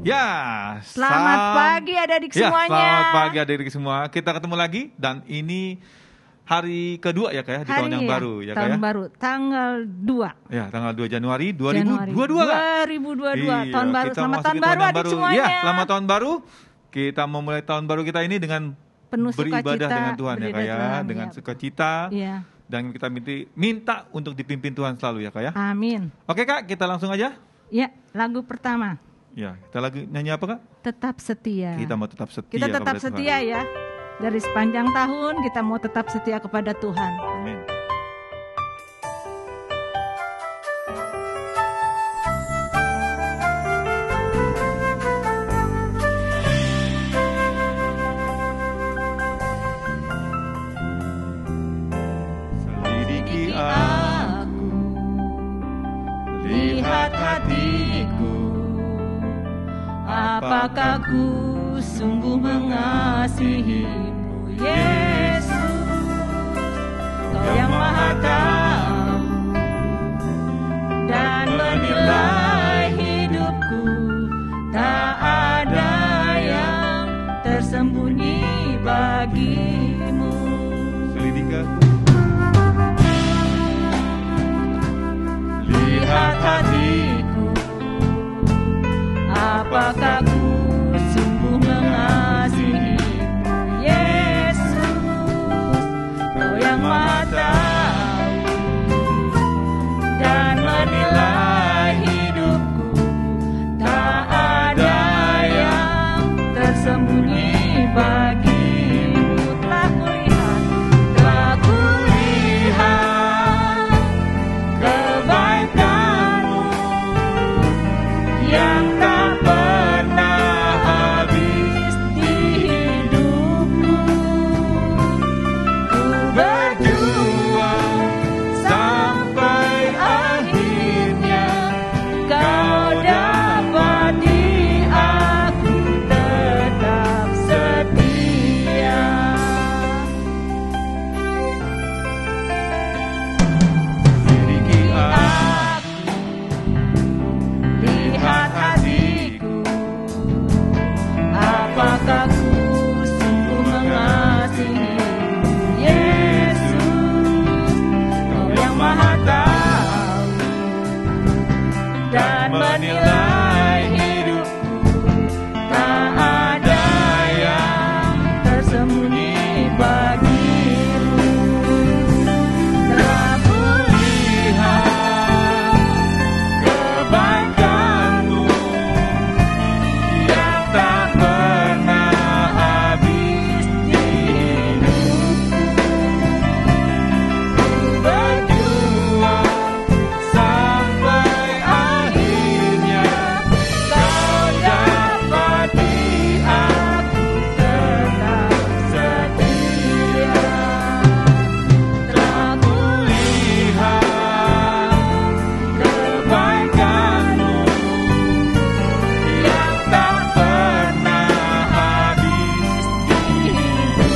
Ya, Selamat pagi adik-adik semuanya. Selamat pagi adik-adik semua. Kita ketemu lagi dan ini hari kedua ya Kak ya, di tahun yang baru ya Kak ya. Tahun baru, tanggal 2. Ya, tanggal 2 Januari 2022 Kak. 2022, Iya, tahun baru. Selamat tahun baru adik semuanya. Ya, selamat tahun baru. Kita memulai tahun baru kita ini dengan penuh beribadah sukacita, dengan Tuhan ya Kak ya, dengan sukacita. Iya. Dan kita minta untuk dipimpin Tuhan selalu ya Kak ya. Amin. Oke Kak, kita langsung aja. Ya, lagu pertama. Ya, kita lagi nyanyi apa Kak? Tetap setia. Kita mau tetap setia. Kita tetap setia Tuhan. ya. Dari sepanjang tahun kita mau tetap setia kepada Tuhan. Amin. Selidiki aku, lihat hatiku, apakah ku sungguh mengasihimu, Yesus? Kau yang Maha tahu dan menilai hidupku, tak ada yang tersembunyi bagimu. selidiki aku, lihat hatiku, Apakah ku sungguh mengasihimu, Yesus? Kau yang Maha tahu dan menilai hidupku, tak ada yang tersembunyi bagimu. Telah kulihat kebaikan-Mu yang tak pernah habis di hidupku. Ku berjuang sampai akhirnya Kau dapati aku tetap setia. selidiki aku, Lihat hatiku, apakah ku sungguh mengasihimu, Yesus? Kau yang Maha tahu dan menilai hidupku, tak ada yang tersembunyi bagimu. Telah kulihat kebaikan-Mu yang tak pernah habis di hidupku. Ku berjuang sampai akhirnya Kau dapati aku tetap setia. Telah kulihat kebaikan-Mu yang tak pernah habis di hidupku.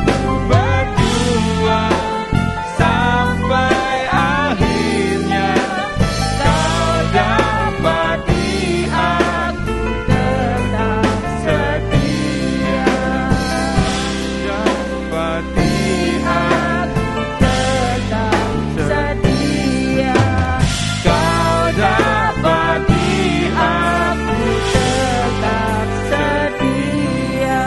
Ku berjuang sampai akhirnya Kau dapati aku tetap setia. dapati Aku tetap setia. Kau dapati aku tetap setia.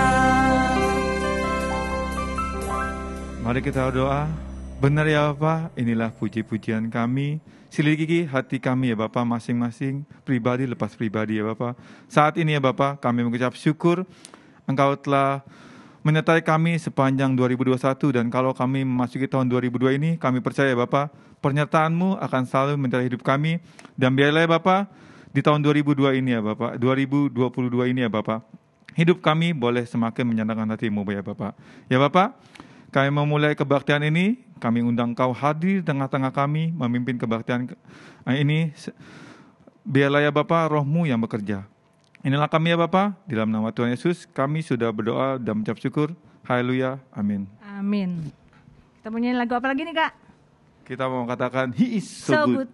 Mari kita berdoa. Benar ya Bapak, inilah puji-pujian kami. Selidiki hati kami ya Bapak, masing-masing pribadi lepas pribadi ya Bapak. Saat ini ya Bapak, kami mengucap syukur Engkau telah menyertai kami sepanjang 2021. Dan kalau kami memasuki tahun 2022 ini, kami percaya Bapak, penyertaan-Mu akan selalu menyertai hidup kami. Dan biarlah ya Bapak, di tahun 2002 ini ya Bapak, 2022 ini ya Bapak, hidup kami boleh semakin menyenangkan hati-Mu ya Bapak. Ya Bapak, kami memulai kebaktian ini, kami undang Kau hadir di tengah-tengah kami, memimpin kebaktian ini. Biarlah ya Bapa, Roh-Mu yang bekerja. Inilah kami ya Bapa, di dalam nama Tuhan Yesus, kami sudah berdoa dan mengucap syukur. Haleluya, amin. Amin. Kita punya lagu apa lagi nih Kak? Kita mau katakan, He is so good.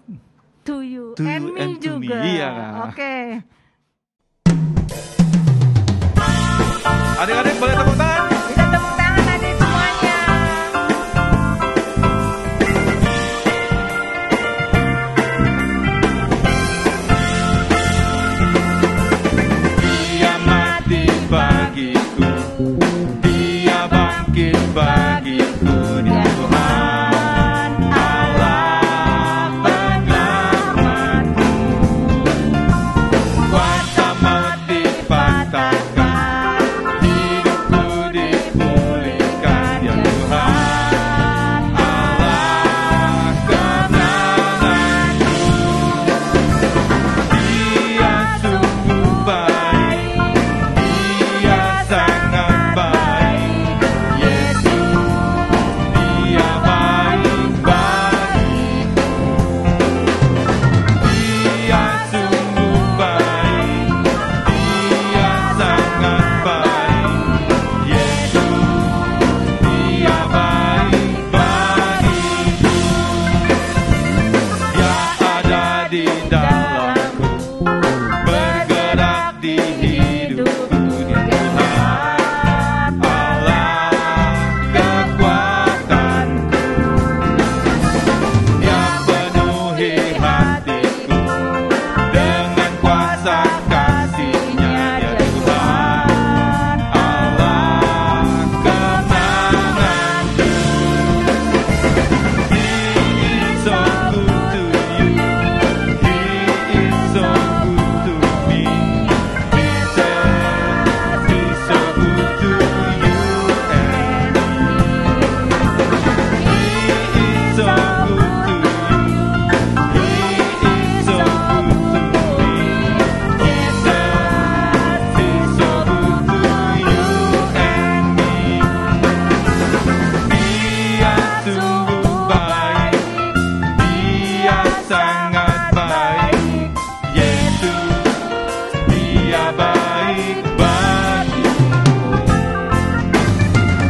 to you, To and you me and to me. juga. Iya, Kak. Oke. Adik-adik boleh tepuk tangan? Kita tepuk tangan adik semuanya. Dia mati bagiku, Dia bangkit bagiku, Dia Tuhan Allah penyelamatku. Kuasa mati patahkan, hidupku dipulihkan, Dia Tuhan Allah kemenanganku. Dia sungguh baik, Dia sangat baik, Yesus, Dia baik bagiku. Dia sungguh baik, Dia sangat baik, Yesus, Dia baik bagiku. Dia ada di dalamku, bergerak di hidupku, Dia Tuhan Allah kekuatanku. Dia penuhi hatiku dengan kuasa kasih-Nya, Dia Tuhan Allah kemenanganku. He is so good to you, He is so good to me. He said He's so good to you and me. He is so good to you, He is so good to me. He said He's so good to you and me. Dia sungguh baik, Dia sangat baik, Yesus, Dia baik bagiku.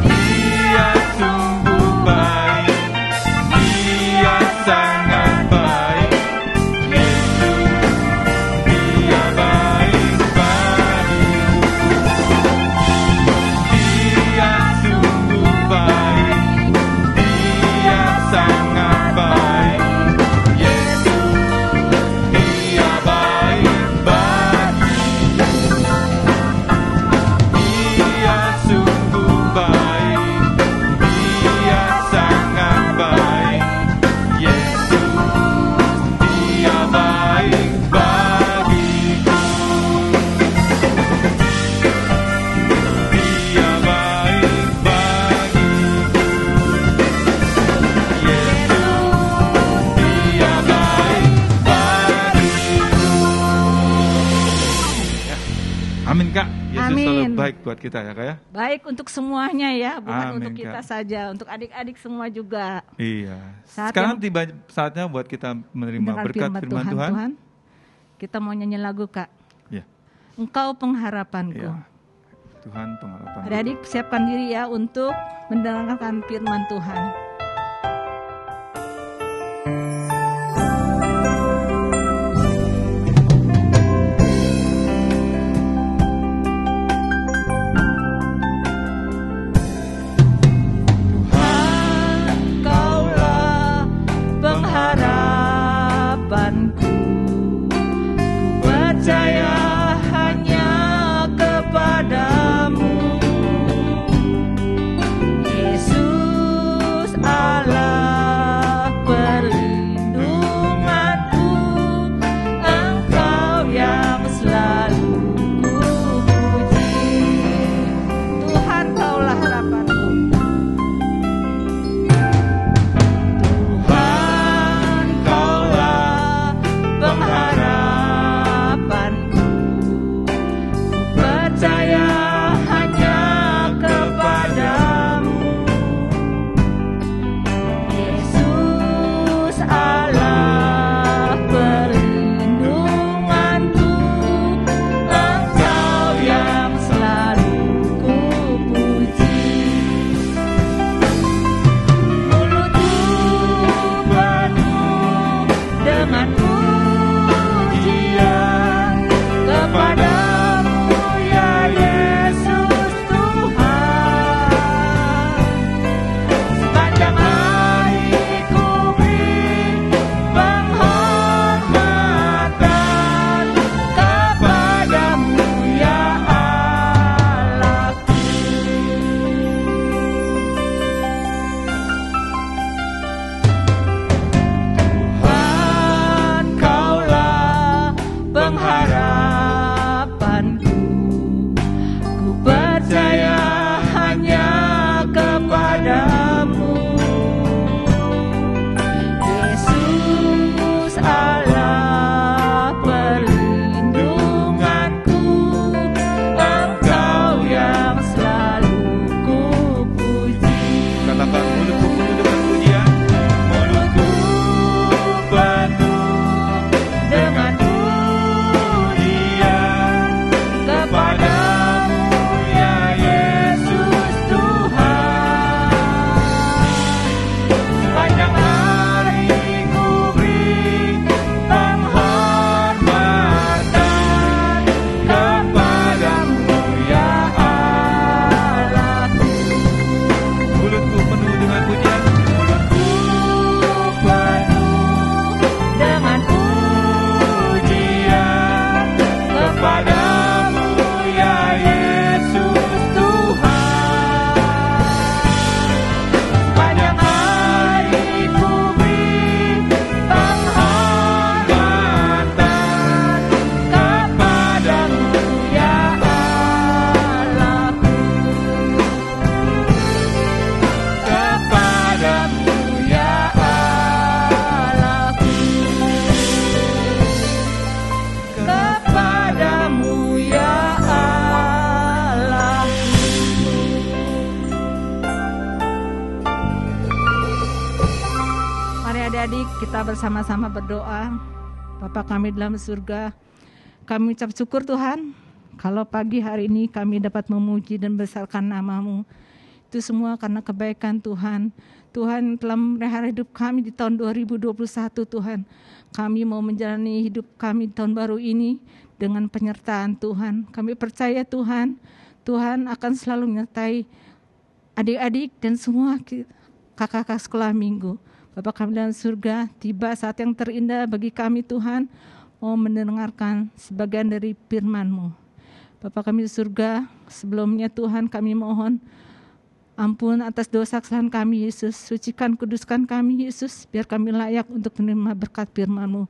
Dia sungguh baik, Dia sangat baik, Yesus, Dia baik bagiku. Dia sungguh baik, Dia sangat baik, Yesus, Dia baik bagiku. Dia sungguh baik, Dia sangat baik, Yesus, Dia baik bagiku. Dia baik bagiku, Yesus, Dia baik bagiku. Amin, Kak. Yesus Amin. selalu baik buat kita ya, Kak ya. Baik untuk semuanya ya, bukan Amin, untuk kita Kak. saja, untuk adik-adik semua juga. Iya. Saat Sekarang yang- tiba saatnya buat kita menerima Dengan berkat firman Tuhan. Kita mau nyanyi lagu, Kak. Iya. Engkau pengharapanku. Iya. Tuhan pengharapan. Adik-adik siapkan diri ya untuk mendengarkan firman Tuhan. Tuhan, Kaulah pengharapanku. Ku percaya hanya kepadamu, Yesus Allah perlindunganku. Engkau yang selalu ku puji. Tuhan, Kaulah harapanku. Tuhan, Kaulah pengharapanku. Ku percaya hanya kepadamu, Yesus Mari adik-adik kita bersama-sama berdoa. Bapa kami dalam surga, kami ucap syukur Tuhan, kalau pagi hari ini kami dapat memuji dan membesarkan nama-Mu. Itu semua karena kebaikan Tuhan. Tuhan telah memelihara hidup kami di tahun 2021 Tuhan. Kami mau menjalani hidup kami di tahun baru ini dengan penyertaan Tuhan. Kami percaya Tuhan, Tuhan akan selalu menyertai adik-adik dan semua kakak-kakak sekolah minggu. Bapa kami dalam surga, tiba saat yang terindah bagi kami Tuhan, mau mendengarkan sebagian dari firman-Mu. Bapa kami di surga, sebelumnya Tuhan kami mohon ampun atas dosa kesalahan kami Yesus. Sucikan, kuduskan kami Yesus, biar kami layak untuk menerima berkat firman-Mu.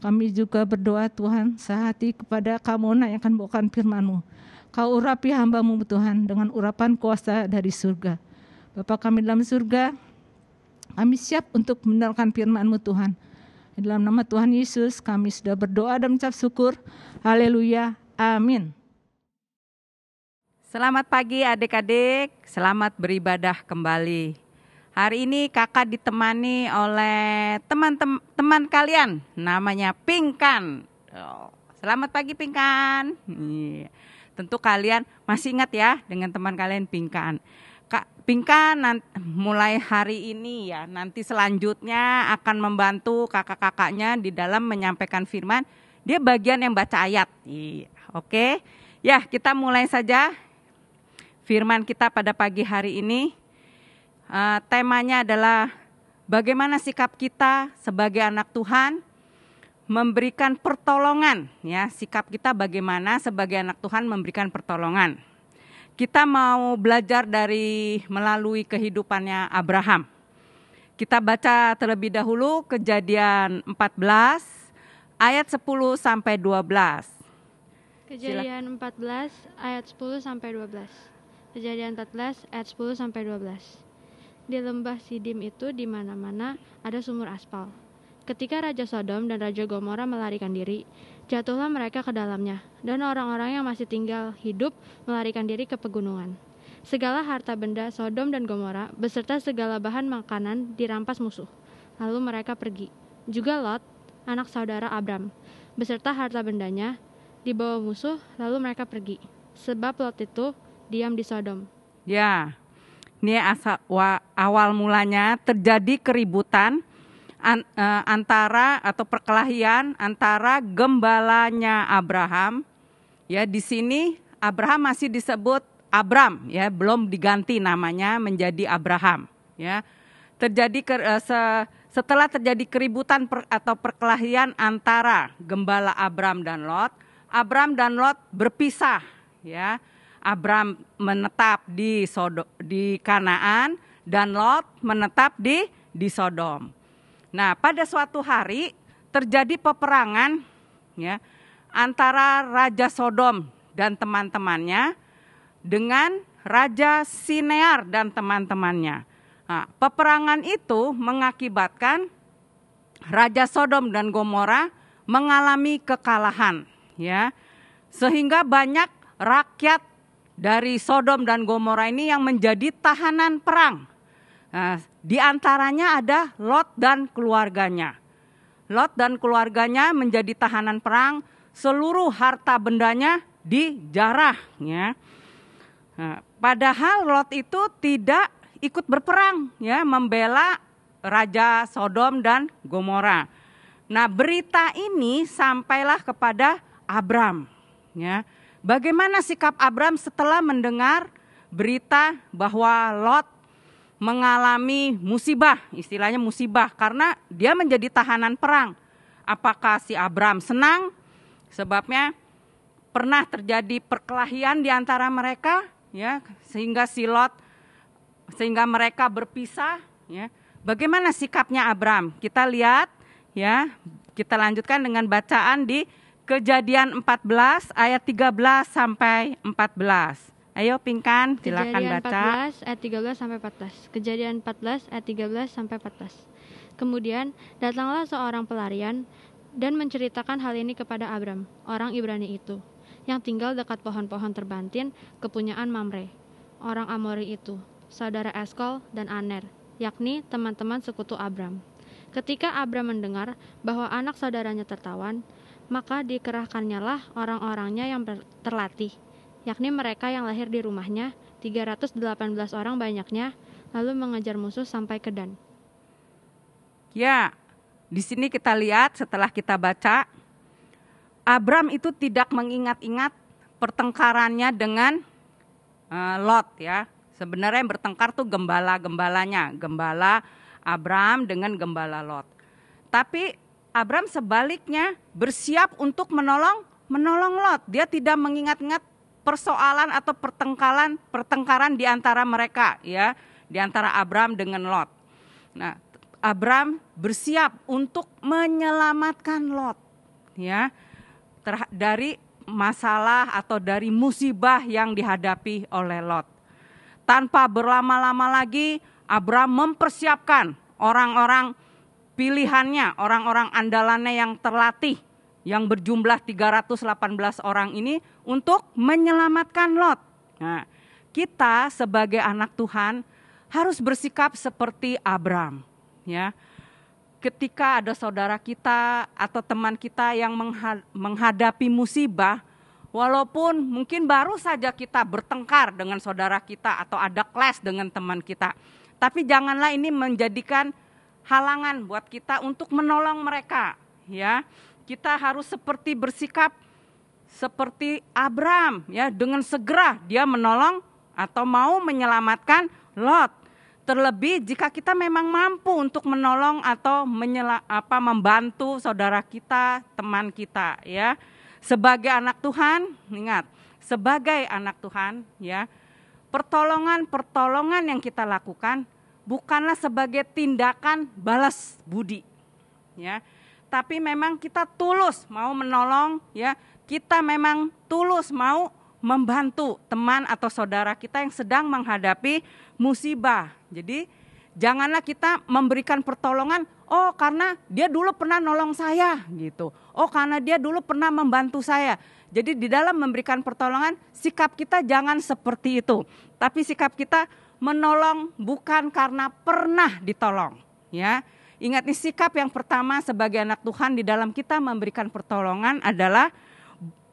Kami juga berdoa Tuhan, sehati kepada Kamona yang akan bawakan firman-Mu. Kau urapi hamba-Mu Tuhan dengan urapan kuasa dari surga. Bapa kami dalam surga, kami siap untuk mendengarkan firman-Mu Tuhan. Di dalam nama Tuhan Yesus kami sudah berdoa dan mengucap syukur. Haleluya. Amin. Selamat pagi adik-adik, selamat beribadah kembali. Hari ini kakak ditemani oleh teman kalian, namanya Pinkan. Selamat pagi Pinkan. Tentu kalian masih ingat ya dengan teman kalian Pinkan. Pinkan mulai hari ini ya, nanti selanjutnya akan membantu kakak-kakaknya di dalam menyampaikan firman. Dia bagian yang baca ayat. Oke. Ya, kita mulai saja firman kita pada pagi hari ini. Temanya adalah bagaimana sikap kita sebagai anak Tuhan memberikan pertolongan, ya. Sikap kita bagaimana sebagai anak Tuhan memberikan pertolongan. Kita mau belajar melalui kehidupannya Abraham. Kita baca terlebih dahulu Kejadian 14 ayat 10 sampai 12. Kejadian 14 ayat 10 sampai 12. Kejadian 14 ayat 10 sampai 12. Di lembah Sidim itu di mana-mana ada sumur aspal. Ketika Raja Sodom dan Raja Gomora melarikan diri, jatuhlah mereka ke dalamnya, dan orang-orang yang masih tinggal hidup melarikan diri ke pegunungan. Segala harta benda Sodom dan Gomora beserta segala bahan makanan dirampas musuh. Lalu mereka pergi. Juga Lot, anak saudara Abram, beserta harta bendanya dibawa musuh, lalu mereka pergi. Sebab Lot itu diam di Sodom. Ya, ini awal mulanya terjadi keributan antara atau perkelahian antara gembalanya Abraham. Ya, di sini Abraham masih disebut Abram, ya, belum diganti namanya menjadi Abraham, ya. Setelah terjadi keributan atau perkelahian antara gembala Abram dan Lot berpisah, ya. Abram menetap di Kanaan dan Lot menetap di Sodom. Nah, pada suatu hari terjadi peperangan, ya, antara Raja Sodom dan teman-temannya dengan Raja Sinear dan teman-temannya. Nah, peperangan itu mengakibatkan Raja Sodom dan Gomora mengalami kekalahan, ya, sehingga banyak rakyat dari Sodom dan Gomora ini yang menjadi tahanan perang. Nah, di antaranya ada Lot dan keluarganya. Lot dan keluarganya menjadi tahanan perang, seluruh harta bendanya dijarah, ya. Nah, padahal Lot itu tidak ikut berperang, ya, membela Raja Sodom dan Gomora. Nah, berita ini sampailah kepada Abram, ya. Bagaimana sikap Abram setelah mendengar berita bahwa Lot mengalami musibah, istilahnya musibah, karena dia menjadi tahanan perang. Apakah si Abram senang? Sebabnya pernah terjadi perkelahian di antara mereka, ya, sehingga mereka berpisah, ya. Bagaimana sikapnya Abram? Kita lihat, ya. Kita lanjutkan dengan bacaan di Kejadian 14 ayat 13 sampai 14. Ayo Pinkan, silakan baca. Kejadian 14 ayat 13 sampai 14. Kejadian 14 ayat 13 sampai 14. Kemudian datanglah seorang pelarian dan menceritakan hal ini kepada Abram, orang Ibrani itu, yang tinggal dekat pohon-pohon terbantin kepunyaan Mamre, orang Amori itu, saudara Eskol dan Aner, yakni teman-teman sekutu Abram. Ketika Abram mendengar bahwa anak saudaranya tertawan, maka dikerahkannyalah orang-orangnya yang terlatih, yakni mereka yang lahir di rumahnya, 318 orang banyaknya, lalu mengejar musuh sampai ke Dan. Ya, di sini kita lihat setelah kita baca, Abram itu tidak mengingat-ingat pertengkarannya dengan Lot ya. Sebenarnya yang bertengkar tuh gembala-gembalanya, gembala Abram dengan gembala Lot. Tapi Abram sebaliknya bersiap untuk menolong Lot. Dia tidak mengingat-ingat persoalan atau pertengkaran di antara mereka ya, di antara Abram dengan Lot. Nah, Abram bersiap untuk menyelamatkan Lot ya dari masalah atau dari musibah yang dihadapi oleh Lot. Tanpa berlama-lama lagi, Abram mempersiapkan orang-orang pilihannya, orang-orang andalannya yang terlatih, yang berjumlah 318 orang ini untuk menyelamatkan Lot. Nah, kita sebagai anak Tuhan harus bersikap seperti Abram, ya. Ketika ada saudara kita atau teman kita yang menghadapi musibah, walaupun mungkin baru saja kita bertengkar dengan saudara kita atau ada clash dengan teman kita, tapi janganlah ini menjadikan halangan buat kita untuk menolong mereka, ya. Kita harus bersikap seperti Abram, ya, dengan segera dia menolong atau mau menyelamatkan Lot. Terlebih jika kita memang mampu untuk menolong atau membantu saudara kita, teman kita, ya. Sebagai anak Tuhan, ingat, sebagai anak Tuhan, ya, pertolongan yang kita lakukan bukanlah sebagai tindakan balas budi, ya. Tapi memang kita tulus mau menolong, ya. Kita memang tulus mau membantu teman atau saudara kita yang sedang menghadapi musibah. Jadi janganlah kita memberikan pertolongan, oh karena dia dulu pernah nolong saya gitu. Oh karena dia dulu pernah membantu saya. Jadi di dalam memberikan pertolongan, sikap kita jangan seperti itu. Tapi sikap kita menolong bukan karena pernah ditolong, ya. Ingat nih, sikap yang pertama sebagai anak Tuhan di dalam kita memberikan pertolongan adalah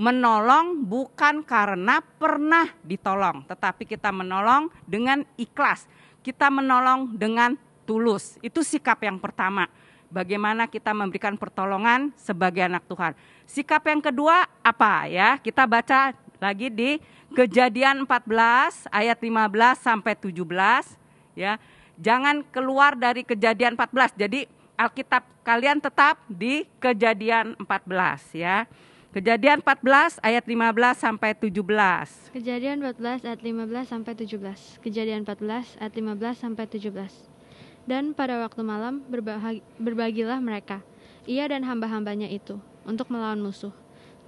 menolong bukan karena pernah ditolong, tetapi kita menolong dengan ikhlas. Kita menolong dengan tulus. Itu sikap yang pertama. Bagaimana kita memberikan pertolongan sebagai anak Tuhan. Sikap yang kedua apa ya? Kita baca lagi di Kejadian 14 ayat 15 sampai 17 ya. Jangan keluar dari Kejadian 14. Jadi Alkitab kalian tetap di Kejadian 14 ya. Kejadian 14 ayat 15 sampai 17. Kejadian 14 ayat 15 sampai 17. Kejadian 14 ayat 15 sampai 17. Dan pada waktu malam berbagilah mereka, ia dan hamba-hambanya itu, untuk melawan musuh.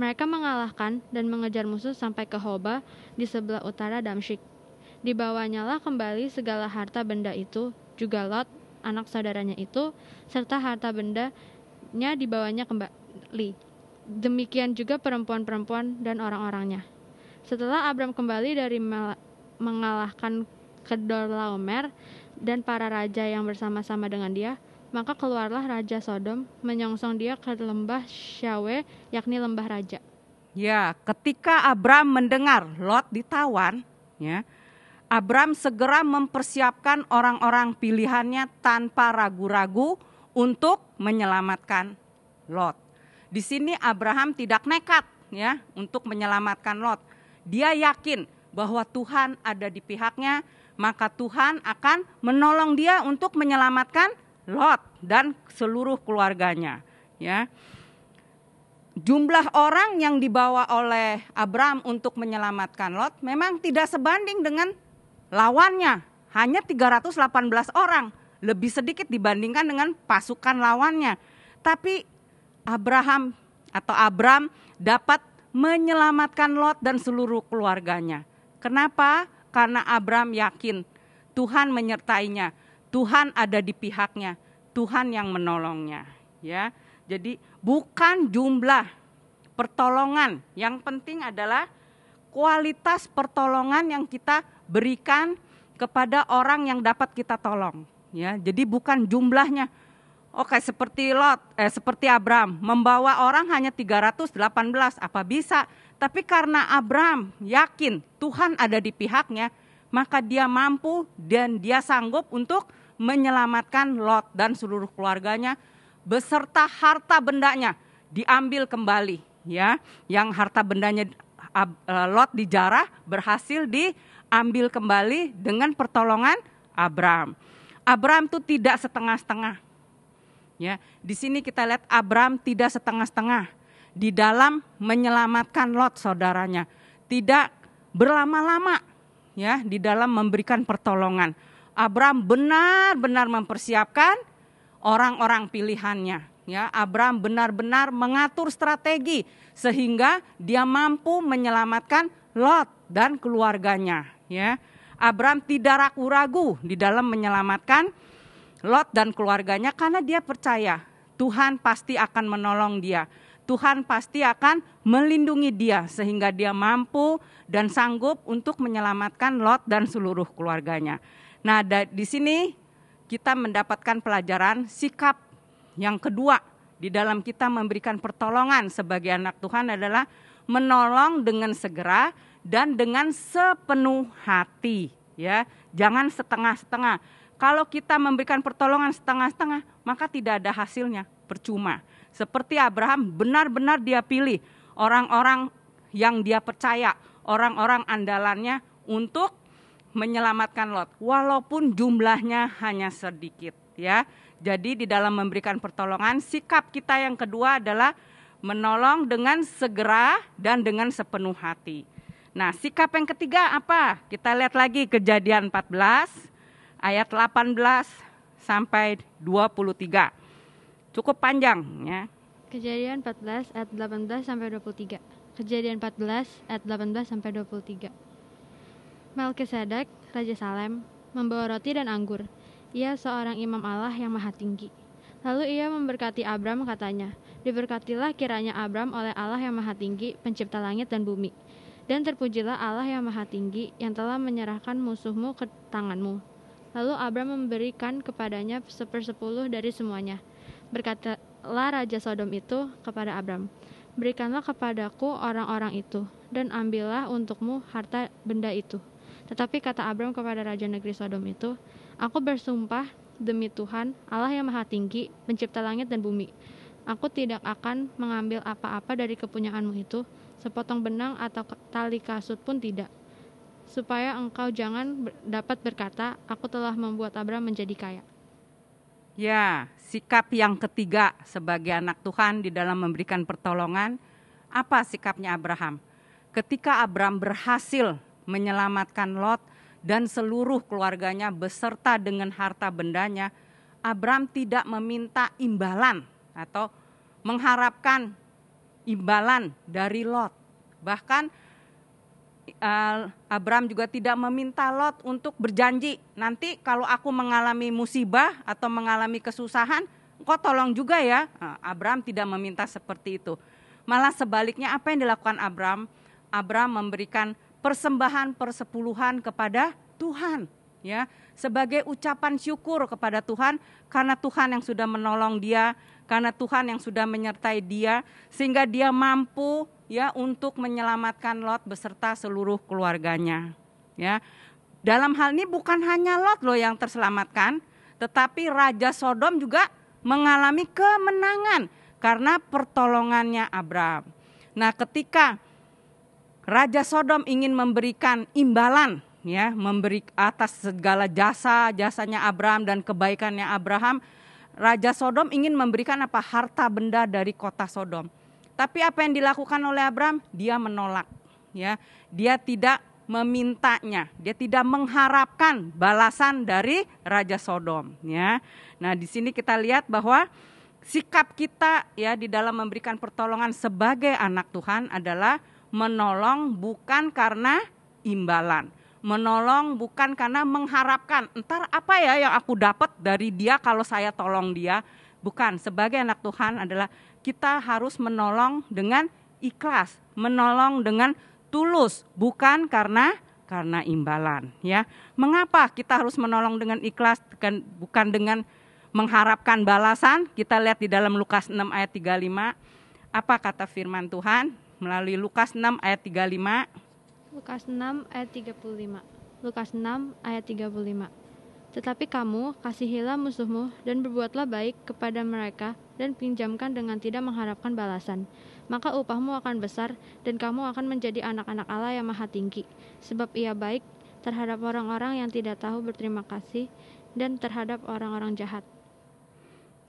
Mereka mengalahkan dan mengejar musuh sampai ke Hoba di sebelah utara Damsyik. Dibawanyalah kembali segala harta benda itu, juga Lot, anak saudaranya itu, serta harta bendanya dibawanya kembali. Demikian juga perempuan-perempuan dan orang-orangnya. Setelah Abram kembali dari mengalahkan Kedorlaomer dan para raja yang bersama-sama dengan dia, maka keluarlah Raja Sodom menyongsong dia ke lembah Syawe, yakni lembah raja. Ya, ketika Abram mendengar Lot ditawan, ya, Abram segera mempersiapkan orang-orang pilihannya tanpa ragu-ragu untuk menyelamatkan Lot. Di sini Abraham tidak nekat ya untuk menyelamatkan Lot. Dia yakin bahwa Tuhan ada di pihaknya, maka Tuhan akan menolong dia untuk menyelamatkan Lot dan seluruh keluarganya, ya. Jumlah orang yang dibawa oleh Abram untuk menyelamatkan Lot memang tidak sebanding dengan lawannya, hanya 318 orang, lebih sedikit dibandingkan dengan pasukan lawannya. Tapi Abram dapat menyelamatkan Lot dan seluruh keluarganya. Kenapa? Karena Abram yakin Tuhan menyertainya, Tuhan ada di pihaknya, Tuhan yang menolongnya. Ya, jadi bukan jumlah pertolongan, yang penting adalah kualitas pertolongan yang kita berikan kepada orang yang dapat kita tolong. Ya, jadi bukan jumlahnya. Oke, seperti seperti Abram, membawa orang hanya 318, apa bisa? Tapi karena Abram yakin Tuhan ada di pihaknya, maka dia mampu dan dia sanggup untuk menyelamatkan Lot dan seluruh keluarganya beserta harta bendanya diambil kembali, ya. Yang harta bendanya Lot dijarah berhasil diambil kembali dengan pertolongan Abram. Abram itu tidak setengah-setengah. Ya, di sini kita lihat Abram tidak setengah-setengah di dalam menyelamatkan Lot saudaranya. Tidak berlama-lama ya di dalam memberikan pertolongan. Abram benar-benar mempersiapkan orang-orang pilihannya. Ya, Abram benar-benar mengatur strategi sehingga dia mampu menyelamatkan Lot dan keluarganya. Ya, Abram tidak ragu-ragu di dalam menyelamatkan Lot dan keluarganya karena dia percaya Tuhan pasti akan menolong dia. Tuhan pasti akan melindungi dia sehingga dia mampu dan sanggup untuk menyelamatkan Lot dan seluruh keluarganya. Nah, di sini kita mendapatkan pelajaran sikap yang kedua di dalam kita memberikan pertolongan sebagai anak Tuhan adalah menolong dengan segera dan dengan sepenuh hati, ya. Jangan setengah-setengah. Kalau kita memberikan pertolongan setengah-setengah, maka tidak ada hasilnya, percuma. Seperti Abraham, benar-benar dia pilih orang-orang yang dia percaya, orang-orang andalannya untuk menyelamatkan Lot, walaupun jumlahnya hanya sedikit, ya. Jadi di dalam memberikan pertolongan, sikap kita yang kedua adalah menolong dengan segera dan dengan sepenuh hati. Nah, sikap yang ketiga apa? Kita lihat lagi Kejadian 14 ayat 18 sampai 23. Cukup panjang ya. Kejadian 14 ayat 18 sampai 23. Kejadian 14 ayat 18 sampai 23. Melkisedek, Raja Salem, membawa roti dan anggur. Ia seorang imam Allah yang maha tinggi. Lalu ia memberkati Abram, katanya, diberkatilah kiranya Abram oleh Allah yang maha tinggi, pencipta langit dan bumi. Dan terpujilah Allah yang maha tinggi yang telah menyerahkan musuhmu ke tanganmu. Lalu Abram memberikan kepadanya 1/10 dari semuanya. Berkatalah Raja Sodom itu kepada Abram, berikanlah kepadaku orang-orang itu, dan ambillah untukmu harta benda itu. Tetapi kata Abram kepada Raja negeri Sodom itu, aku bersumpah demi Tuhan, Allah yang maha tinggi, pencipta langit dan bumi, aku tidak akan mengambil apa-apa dari kepunyaanmu itu, sepotong benang atau tali kasut pun tidak, supaya engkau jangan dapat berkata, aku telah membuat Abram menjadi kaya. Ya, sikap yang ketiga sebagai anak Tuhan di dalam memberikan pertolongan, apa sikapnya Abraham? Ketika Abram berhasil menyelamatkan Lot dan seluruh keluarganya beserta dengan harta bendanya, Abram tidak meminta imbalan atau mengharapkan imbalan dari Lot. Bahkan Abram juga tidak meminta Lot untuk berjanji, nanti kalau aku mengalami musibah atau mengalami kesusahan, engkau tolong juga ya. Abram tidak meminta seperti itu. Malah sebaliknya apa yang dilakukan Abram? Abram memberikan persembahan persepuluhan kepada Tuhan, ya, sebagai ucapan syukur kepada Tuhan karena Tuhan yang sudah menolong dia, karena Tuhan yang sudah menyertai dia sehingga dia mampu ya untuk menyelamatkan Lot beserta seluruh keluarganya. Ya. Dalam hal ini bukan hanya Lot loh yang terselamatkan, tetapi Raja Sodom juga mengalami kemenangan karena pertolongannya Abram. Nah, ketika Raja Sodom ingin memberikan imbalan, ya, memberi atas segala jasanya Abram dan kebaikannya Abraham, Raja Sodom ingin memberikan apa? Harta benda dari kota Sodom. Tapi apa yang dilakukan oleh Abram? Dia menolak, ya. Dia tidak memintanya, dia tidak mengharapkan balasan dari Raja Sodom, ya. Nah, di sini kita lihat bahwa sikap kita ya di dalam memberikan pertolongan sebagai anak Tuhan adalah menolong bukan karena imbalan. Menolong bukan karena mengharapkan entar apa ya yang aku dapat dari dia kalau saya tolong dia. Bukan, sebagai anak Tuhan adalah kita harus menolong dengan ikhlas, menolong dengan tulus, bukan karena imbalan, ya. Mengapa kita harus menolong dengan ikhlas bukan dengan mengharapkan balasan. Kita lihat di dalam Lukas 6 ayat 35. Apa kata firman Tuhan melalui Lukas 6 ayat 35? Lukas 6 ayat 35. Lukas 6 ayat 35. Tetapi kamu kasihilah musuhmu dan berbuatlah baik kepada mereka dan pinjamkan dengan tidak mengharapkan balasan. Maka upahmu akan besar dan kamu akan menjadi anak-anak Allah yang maha tinggi. Sebab ia baik terhadap orang-orang yang tidak tahu berterima kasih dan terhadap orang-orang jahat.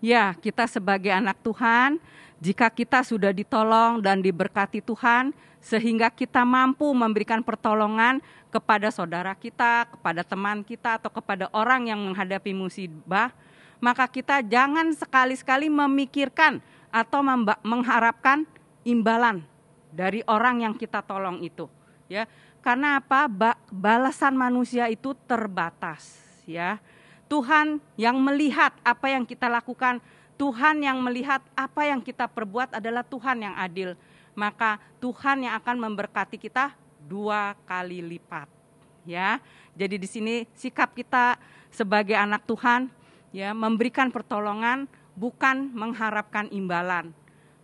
Ya, kita sebagai anak Tuhan, jika kita sudah ditolong dan diberkati Tuhan, sehingga kita mampu memberikan pertolongan kepada saudara kita, kepada teman kita, atau kepada orang yang menghadapi musibah, maka kita jangan sekali-sekali memikirkan atau mengharapkan imbalan dari orang yang kita tolong itu. Ya, karena apa? Balasan manusia itu terbatas. Ya, Tuhan yang melihat apa yang kita lakukan, Tuhan yang melihat apa yang kita perbuat adalah Tuhan yang adil. Maka Tuhan yang akan memberkati kita 2 kali lipat. Ya, jadi di sini sikap kita sebagai anak Tuhan, ya, memberikan pertolongan bukan mengharapkan imbalan,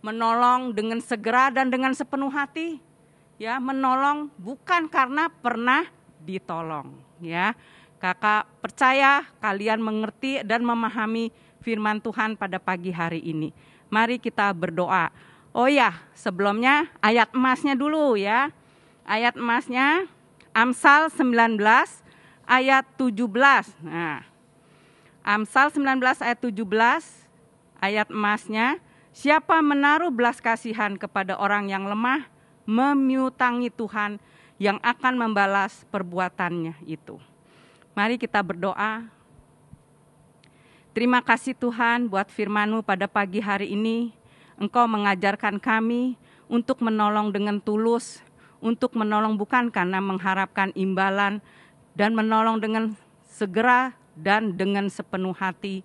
menolong dengan segera dan dengan sepenuh hati. Ya, menolong bukan karena pernah ditolong. Ya, Kakak percaya kalian mengerti dan memahami firman Tuhan pada pagi hari ini. Mari kita berdoa. Oh ya, sebelumnya ayat emasnya dulu ya. Ayat emasnya Amsal 19 ayat 17. Nah, Amsal 19 ayat 17, ayat emasnya, siapa menaruh belas kasihan kepada orang yang lemah, memiutangi Tuhan yang akan membalas perbuatannya itu. Mari kita berdoa. Terima kasih Tuhan buat firman-Mu pada pagi hari ini. Engkau mengajarkan kami untuk menolong dengan tulus, untuk menolong bukan karena mengharapkan imbalan, dan menolong dengan segera dan dengan sepenuh hati.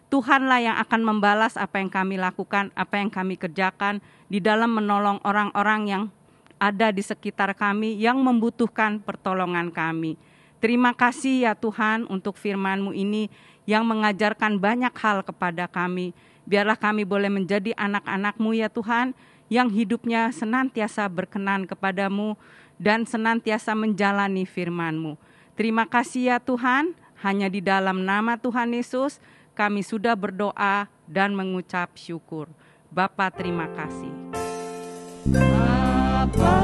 Tuhanlah yang akan membalas apa yang kami lakukan, apa yang kami kerjakan di dalam menolong orang-orang yang ada di sekitar kami yang membutuhkan pertolongan kami. Terima kasih ya Tuhan untuk firman-Mu ini yang mengajarkan banyak hal kepada kami. Biarlah kami boleh menjadi anak-anak-Mu ya Tuhan, yang hidupnya senantiasa berkenan kepadamu dan senantiasa menjalani firman-Mu. Terima kasih ya Tuhan, hanya di dalam nama Tuhan Yesus kami sudah berdoa dan mengucap syukur. Bapa, terima kasih. Bapa,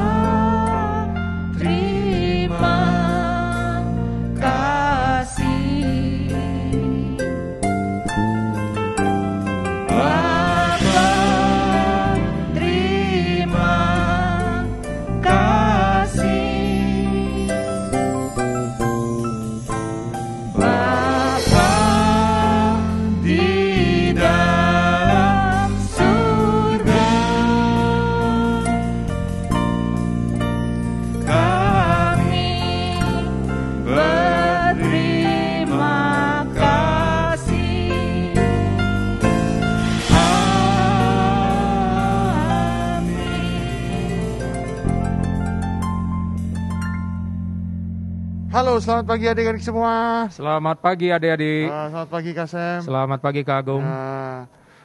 terima kasih. Bapa, terima kasih. Bapa di dalam surga, kami berterima kasih. Halo, selamat pagi adik-adik semua. Selamat pagi adik-adik. Selamat pagi Kak Sem. Selamat pagi Kak Agung.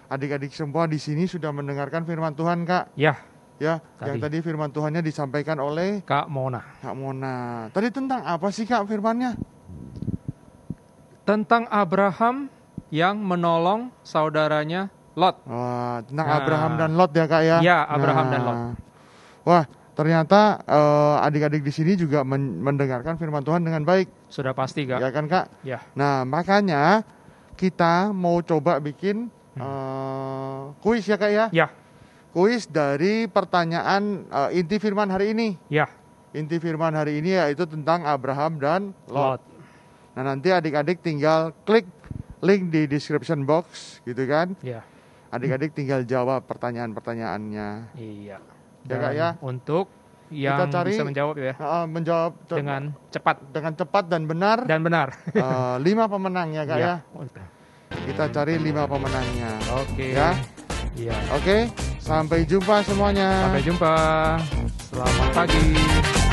Adik-adik semua di sini sudah mendengarkan firman Tuhan, Kak. Ya, Ya, Tadi. yang tadi firman Tuhannya disampaikan oleh Kak Mona. Kak Mona. Tadi tentang apa sih Kak firmannya? Tentang Abraham yang menolong saudaranya Lot. Wah, tentang Nah. Abraham dan Lot ya Kak ya? Ya, Abraham dan Lot. Wah, ternyata adik-adik di sini juga mendengarkan firman Tuhan dengan baik. Sudah pasti Kak. Ya kan Kak? Ya. Nah, makanya kita mau coba bikin kuis ya Kak ya? Ya, Kuis dari pertanyaan inti firman hari ini. ya. Inti firman hari ini yaitu tentang Abraham dan Lot. Lot. Nah, nanti adik-adik tinggal klik link di description box gitu kan. Ya. Adik-adik tinggal jawab pertanyaan-pertanyaannya. Iya. Ya, Kak, ya. Untuk yang Kita cari bisa menjawab ya menjawab dengan cepat dengan cepat dan benar. dan benar. 5 pemenang ya Kak ya. Kita cari 5 pemenangnya. Oke. Ya. Iya. Oke, sampai jumpa semuanya. Sampai jumpa. Selamat pagi.